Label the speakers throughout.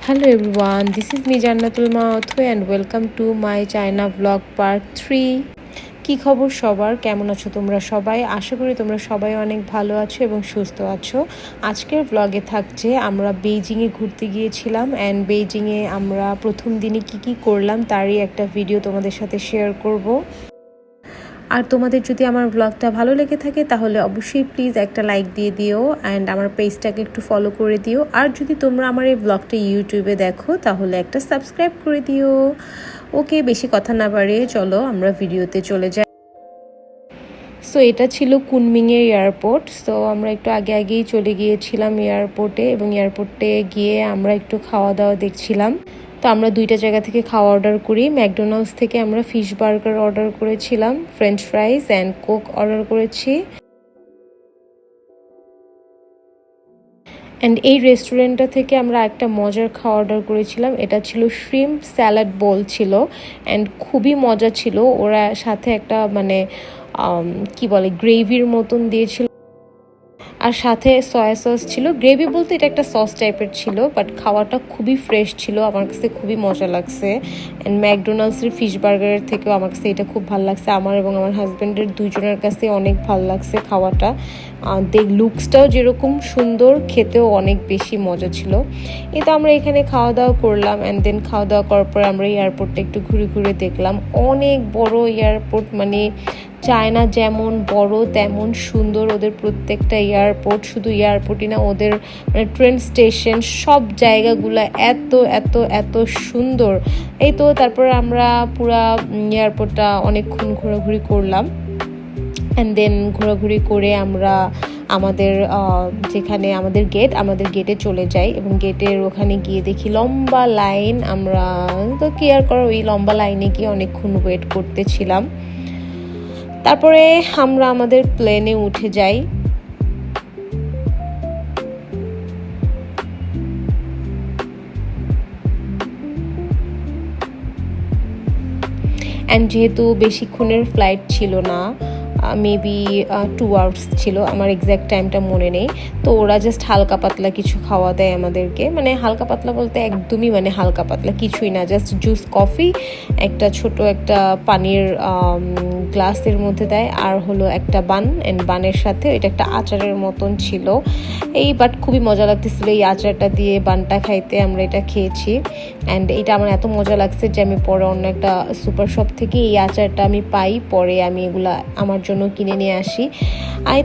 Speaker 1: Hello everyone, this is me Jannatul Maothwe and welcome to my China vlog part 3. কি খবর সবার, কেমন আছো তোমরা সবাই? আশা করি তোমরা সবাই অনেক ভালো আছো এবং সুস্থ আছো। আজকের ব্লগে থাকছে আমরা বেইজিংয়ে ঘুরতে গিয়েছিলাম অ্যান্ড বেইজিংয়ে আমরা প্রথম দিনে কি করলাম তারই একটা ভিডিও তোমাদের সাথে শেয়ার করব। আর তোমাদের যদি আমার ব্লগটা ভালো লেগে থাকে তাহলে অবশ্যই প্লিজ একটা লাইক দিয়ে দিও অ্যান্ড আমার পেজটাকে একটু ফলো করে দিও। আর যদি তোমরা আমার এই ব্লগটা ইউটিউবে দেখো তাহলে একটা সাবস্ক্রাইব করে দিও। ওকে, বেশি কথা না বাড়িয়ে চলো আমরা ভিডিওতে চলে যাই। সো এটা ছিল কুনমিংয়ের এয়ারপোর্ট। সো আমরা একটু আগেই চলে গিয়েছিলাম এয়ারপোর্টে এবং এয়ারপোর্টে গিয়ে আমরা একটু খাওয়া দাওয়া দেখছিলাম। তো আমরা দুইটা জায়গা থেকে খাওয়া অর্ডার করি। ম্যাকডোনাল্ডস থেকে আমরা ফিশ বার্গার অর্ডার করেছিলাম, ফ্রেঞ্চ ফ্রাইজ অ্যান্ড কোক অর্ডার করেছি। অ্যান্ড এই রেস্টুরেন্টটা থেকে আমরা একটা মজার খাওয়া অর্ডার করেছিলাম। এটা ছিল শ্রিম্প স্যালাড বোল ছিল অ্যান্ড খুবই মজা ছিল। ওরা সাথে একটা কি বলে গ্রেভির মতন দিয়েছিল আর সাথে সয়া সস ছিল। গ্রেভি বলতে এটা একটা সস টাইপের ছিল, বাট খাওয়াটা খুবই ফ্রেশ ছিল, আমার কাছে খুবই মজা লাগছে। অ্যান্ড ম্যাকডোনাল্ডসের ফিশ বার্গারের থেকেও আমার কাছে এটা খুব ভালো লাগছে। আমার এবং আমার হাজব্যান্ডের দুজনের কাছে অনেক ভালো লাগছে খাওয়াটা। লুকসটাও যেরকম সুন্দর, খেতেও অনেক বেশি মজা ছিল। তো আমরা এখানে খাওয়া দাওয়া করলাম অ্যান্ড দেন খাওয়া দাওয়া করার পরে আমরা এয়ারপোর্টটা একটু ঘুরে দেখলাম। অনেক বড় এয়ারপোর্ট, মানে চায়না যেমন বড় তেমন সুন্দর ওদের প্রত্যেকটা এয়ারপোর্ট। শুধু এয়ারপোর্টই না, ওদের ট্রেন স্টেশন সব জায়গাগুলো এত এত এত সুন্দর। তো তারপরে আমরা পুরা এয়ারপোর্টটা অনেকক্ষণ ঘোরাঘুরি করলাম অ্যান্ড দেন ঘোরাঘুরি করে আমরা আমাদের যেখানে আমাদের গেটে চলে যাই এবং গেটের ওখানে গিয়ে দেখি লম্বা লাইন। আমরা তো কেয়ার করো, ওই লম্বা লাইনে গিয়ে অনেকক্ষণ ওয়েট করতেছিলাম। তারপরে আমরা আমাদের প্লেনে উঠে যাই। অ্যান্ড যেহেতু বেশিক্ষণের ফ্লাইট ছিল না, মেবি 2 আওয়ার্স ছিল, আমার এক্স্যাক্ট টাইমটা মনে নেই। তো ওরা জাস্ট হালকা পাতলা কিছু খাওয়া দেয় আমাদেরকে, মানে হালকা পাতলা বলতে একদমই হালকা পাতলা কিছুই না, জাস্ট জুস কফি একটা ছোট একটা পানির গ্লাসের মধ্যে দেয় আর হলো একটা বান, অ্যান্ড বানের সাথে এটা একটা আচারের মতন ছিল। বাট খুবই মজা লাগতেছিল এই আচারটা দিয়ে বানটা খাইতে। আমরা এটা খেয়েছি অ্যান্ড এটা আমার এত মজা লাগছে যে আমি পরে অন্য একটা সুপার শপ থেকে এই আচারটা আমি পাই, পরে আমি এগুলা আমার জন্য কিনে নিয়ে আসি।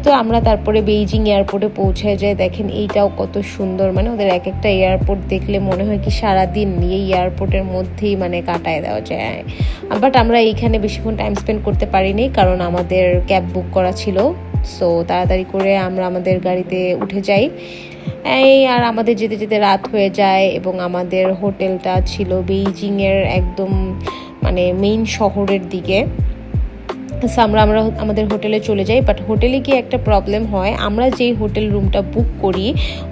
Speaker 1: তো আমরা তারপরে বেইজিং এয়ারপোর্টে পৌঁছে যাই। দেখেন এইটাও কত সুন্দর, মানে ওদের এক একটা এয়ারপোর্ট দেখলে মনে হয় কি সারাদিন এই এয়ারপোর্টের মধ্যেই কাটায় দেওয়া যায়। বাট আমরা এইখানে বেশিক্ষণ টাইম স্পেন্ড করতে পারিনি কারণ আমাদের ক্যাব বুক করা ছিল। সো তাড়াতাড়ি করে আমরা আমাদের গাড়িতে উঠে যাই। আর আমাদের যেতে যেতে রাত হয়ে যায় এবং আমাদের হোটেলটা ছিল বেইজিংয়ের একদম মেইন শহরের দিকে। সো আমরা আমাদের হোটেলে চলে যাই। বাট হোটেলে গিয়ে একটা প্রবলেম হয়, আমরা যেই হোটেল রুমটা বুক করি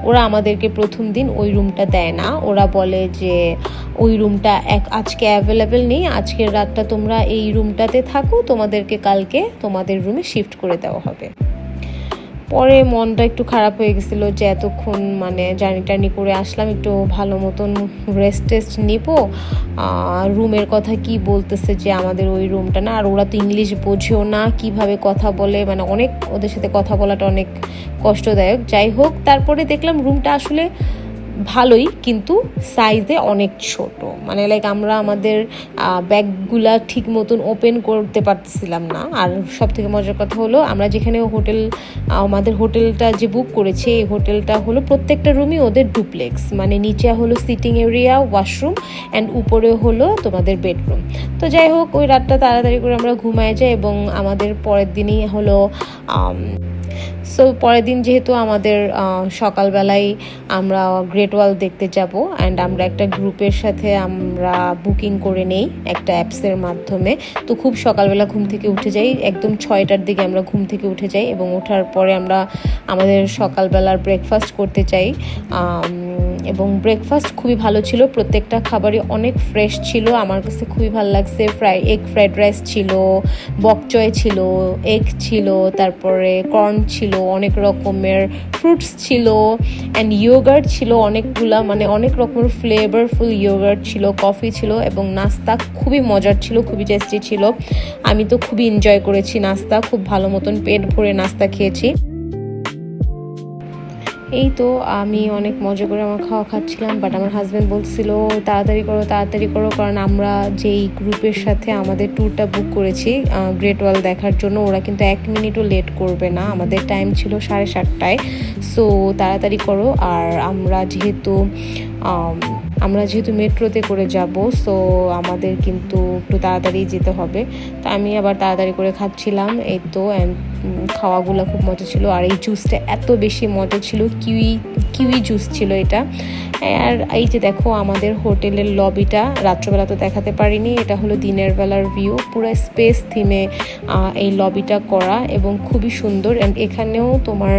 Speaker 1: ওরা আমাদেরকে প্রথম দিন ওই রুমটা দেয় না। ওরা বলে যে ওই রুমটা আজকে অ্যাভেলেবেল নেই, আজকের রাতটা তোমরা এই রুমটাতে থাকো, তোমাদেরকে কালকে তোমাদের রুমে শিফট করে দেওয়া হবে। পরে মনটা একটু খারাপ হয়ে গেছিলো যে এতক্ষণ জার্নি করে আসলাম, একটু ভালো মতন রেস্ট নিব। রুমের কথা কি বলতেছে যে আমাদের ওই রুমটা না, আর ওরা তো ইংলিশ বোঝেও না, কিভাবে কথা বলে, অনেক ওদের সাথে কথা বলাটা অনেক কষ্টদায়ক। যাই হোক, তারপরে দেখলাম রুমটা আসলে ভালোই কিন্তু সাইজে অনেক ছোট, আমরা আমাদের ব্যাগগুলা ঠিক মতন ওপেন করতে পারছিলাম না। আর সব থেকে মজার কথা হলো আমরা যেখানে আমাদের হোটেলটা যে বুক করেছি এই হোটেলটা হলো প্রত্যেকটা রুমই ওদের ডুপ্লেক্স, নিচে হলো সিটিং এরিয়া, ওয়াশরুম অ্যান্ড উপরে হলো তোমাদের বেডরুম। তো যাই হোক, ওই রাতটা তাড়াতাড়ি করে আমরা ঘুমায় যাই এবং আমাদের পরের দিনই হলো সো পরের দিন যেহেতু আমাদের সকালবেলায় আমরা গ্রেট ওয়াল দেখতে যাব অ্যান্ড আমরা একটা গ্রুপের সাথে আমরা বুকিং করে নেই একটা অ্যাপসের মাধ্যমে। তো খুব সকালবেলা ঘুম থেকে উঠে যাই, একদম 6টার দিকে আমরা ঘুম থেকে উঠে যাই এবং ওঠার পরে আমরা আমাদের সকালবেলার ব্রেকফাস্ট করতে চাই। এবং ব্রেকফাস্ট খুবই ভালো ছিল, প্রত্যেকটা খাবারই অনেক ফ্রেশ ছিল, আমার কাছে খুবই ভালো লাগছে। ফ্রাইড রাইস ছিল, বকচয় ছিল, এগ ছিল, তারপরে কর্ন ছিল, অনেক রকমের ফ্রুটস ছিল, অ্যান্ড ইয়োগার্ট ছিল অনেকগুলা, মানে অনেক রকমের ফ্লেভারফুল ইয়োগার্ট ছিল, কফি ছিল, এবং নাস্তা খুবই মজার ছিল, খুবই টেস্টি ছিল। আমি তো খুবই এনজয় করেছি নাস্তা, খুব ভালো মতন পেট ভরে নাস্তা খেয়েছি। এই তো আমি অনেক মজা করে আমার খাওয়া খাচ্ছিলাম, বাট আমার হাজব্যান্ড বলছিল তাড়াতাড়ি করো, কারণ আমরা যেই গ্রুপের সাথে আমাদের ট্যুরটা বুক করেছি গ্রেট ওয়াল দেখার জন্য, ওরা কিন্তু 1 মিনিটও লেট করবে না। আমাদের টাইম ছিল 7:30টায়, সো তাড়াতাড়ি করো। আর আমরা যেহেতু মেট্রোতে করে যাব, সো আমাদের কিন্তু একটু তাড়াতাড়ি যেতে হবে। তো আমি আবার তাড়াতাড়ি করে খাচ্ছিলাম। এই তো খাওয়াগুলো খুব মজা ছিল। আর এই জুসটা এত বেশি মজা ছিল, কিউই জুস ছিল এটা। আর এই যে দেখো আমাদের হোটেলের লবিটা, রাত্রবেলা তো দেখাতে পারিনি, এটা হলো দিনের বেলার ভিউ, পুরো স্পেস থিমে এই লবিটা করা এবং খুবই সুন্দর। অ্যান্ড এখানেও তোমার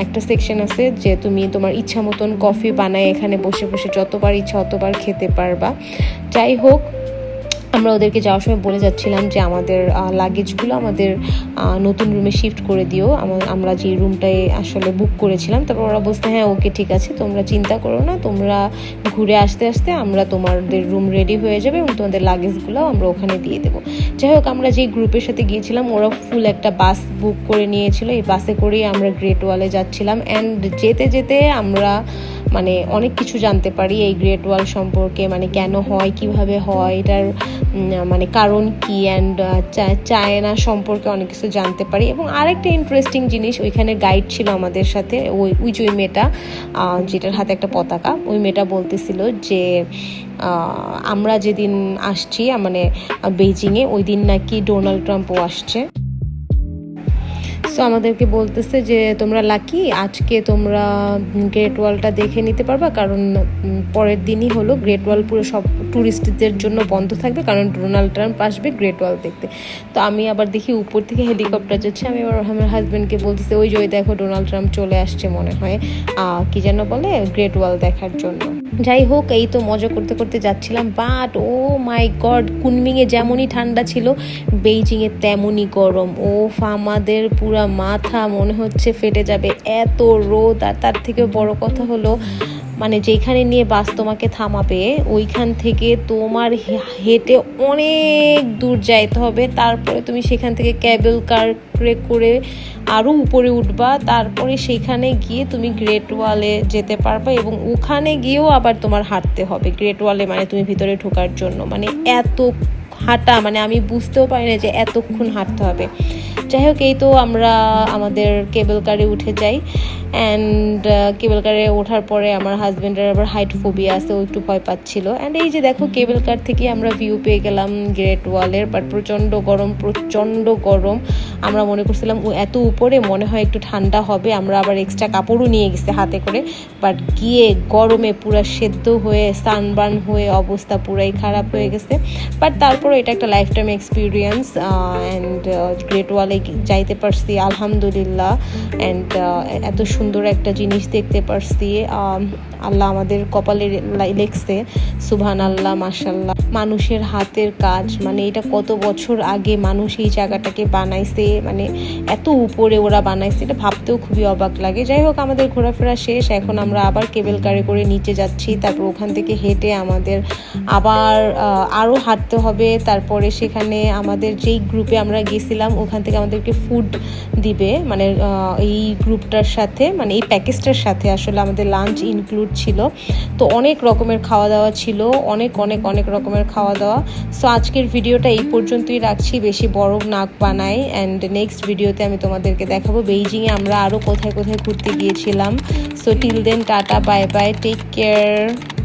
Speaker 1: একটা সেকশন আছে যে তুমি তোমার ইচ্ছা মতন কফি বানায় এখানে বসে বসে যতবার ইচ্ছা অতবার খেতে পারবা। যাই হোক, আমরা ওদেরকে যাওয়ার সময় বলে যাচ্ছিলাম যে আমাদের লাগেজগুলো আমাদের নতুন রুমে শিফট করে দিও, আমরা যে রুমটায় আসলে বুক করেছিলাম। তারপর ওরা বলতে হ্যাঁ ওকে ঠিক আছে, তোমরা চিন্তা করো না, তোমরা ঘুরে আসতে আসতে আমরা তোমাদের রুম রেডি হয়ে যাবে এবং তোমাদের লাগেজগুলো আমরা ওখানে দিয়ে দেবো। যাই হোক, আমরা যে গ্রুপের সাথে গিয়েছিলাম ওরা ফুল একটা বাস বুক করে নিয়েছিল, এই বাসে করেই আমরা গ্রেট ওয়ালে যাচ্ছিলাম। অ্যান্ড যেতে যেতে আমরা মানে অনেক কিছু জানতে পারি এই গ্রেট ওয়াল সম্পর্কে, মানে কেন হয়, কিভাবে হয়, এটার মানে কারণ কি, অ্যান্ড চায়না সম্পর্কে অনেক কিছু জানতে পারি। এবং আরেকটা ইন্টারেস্টিং জিনিস, ওইখানে গাইড ছিল আমাদের সাথে, ওই মেয়েটা যেটার হাতে একটা পতাকা, ওই মেয়েটা বলতেছিল যে আমরা যেদিন আসছি মানে বেইজিংয়ে, ওই দিন নাকি ডোনাল্ড ট্রাম্পও আসছে। সো আমাদেরকে বলতেছে যে তোমরা লাকি, আজকে তোমরা গ্রেট ওয়ালটা দেখে নিতে পারবা, কারণ পরের দিনই হলো গ্রেট ওয়াল পুরো সব ট্যুরিস্টদের জন্য বন্ধ থাকবে, কারণ ডোনাল্ড ট্রাম্প আসবে গ্রেট ওয়াল দেখতে। তো আমি আবার দেখি উপর থেকে হেলিকপ্টার যাচ্ছে, আমি আবার আমার হাজব্যান্ডকে বলতেছে ওই যে দেখো ডোনাল্ড ট্রাম্প চলে আসছে মনে হয় কি যেন বলে গ্রেট ওয়াল দেখার জন্য। যাই হোক, এই তো মজা করতে করতে যাচ্ছিলাম, বাট ও মাই গড, কুনমিংয়ে যেমনই ঠান্ডা ছিল বেইজিংয়ে তেমনই গরম। আমাদের পুরা মাথা মনে হচ্ছে ফেটে যাবে, এত রোদ। আর তার থেকে বড় কথা হলো মানে যেখানে নিয়ে বাস তোমাকে থামাবে ওইখান থেকে তোমার হেঁটে অনেক দূর যাইতে হবে, তারপরে তুমি সেখান থেকে ক্যাবেল কার করে আরও উপরে উঠবা, তারপরে সেখানে গিয়ে তুমি গ্রেট ওয়ালে যেতে পারবা, এবং ওখানে গিয়েও আবার তোমার হাঁটতে হবে গ্রেট ওয়ালে, মানে তুমি ভিতরে ঢোকার জন্য। মানে এত হাঁটা, মানে আমি বুঝতেও পারি না যে এতক্ষণ হাঁটতে হবে। যাই হোক, এই তো আমরা আমাদের কেবল কারে উঠে যাই। অ্যান্ড কেবল কারে ওঠার পরে আমার হাজব্যান্ডের আবার হাইট ফোবিয়া আছে, ও একটু ভয় পাচ্ছিল। অ্যান্ড এই যে দেখো কেবল কার থেকে আমরা ভিউ পেয়ে গেলাম গ্রেট ওয়ালের, বাট প্রচণ্ড গরম। আমরা মনে করছিলাম ও এত উপরে মনে হয় একটু ঠান্ডা হবে, আমরা আবার এক্সট্রা কাপড়ও নিয়ে গেছি হাতে করে, বাট গিয়ে গরমে পুরো সেদ্ধ হয়ে সানবার্ন হয়ে অবস্থা পুরাই খারাপ হয়ে গেছে। বাট তারপরে এটা একটা life time experience. And great ওয়ালে যাইতে পারছি আলহামদুলিল্লাহ। অ্যান্ড এত সুন্দর একটা জিনিস দেখতে পারছি, আল্লাহ আমাদের কপালে লেখছে, সুবহান আল্লাহ, মাশাল্লাহ। মানুষের হাতের কাজ, মানে এটা কত বছর আগে মানুষ এই জায়গাটাকে বানাইছে, মানে এত উপরে ওরা বানাইছে, এটা ভাবতেও খুবই অবাক লাগে। যাই হোক, আমাদের ঘোরাফেরা শেষ, এখন আমরা আবার কেবল কারে করে নিচে যাচ্ছি, তারপর ওখান থেকে হেঁটে আমাদের আবার আরও হাঁটতে হবে। তারপরে সেখানে আমাদের যেই গ্রুপে আমরা গেছিলাম ওখান থেকে আমাদেরকে ফুড দিবে, মানে এই গ্রুপটার সাথে, মানে এই প্যাকেজটার সাথে আসলে আমাদের লাঞ্চ ইনক্লুড ছিল। তো অনেক রকমের খাওয়া দাওয়া ছিল, অনেক রকমের খাওয়া দাওয়া। সো আজকের ভিডিওটা এই পর্যন্তই রাখছি, বেশি বড় নাক বানাই। অ্যান্ড নেক্সট ভিডিওতে আমি তোমাদেরকে দেখাবো বেইজিংয়ে আমরা আরও কোথায় ঘুরতে গিয়েছিলাম। So till then, tata, bye bye, take care.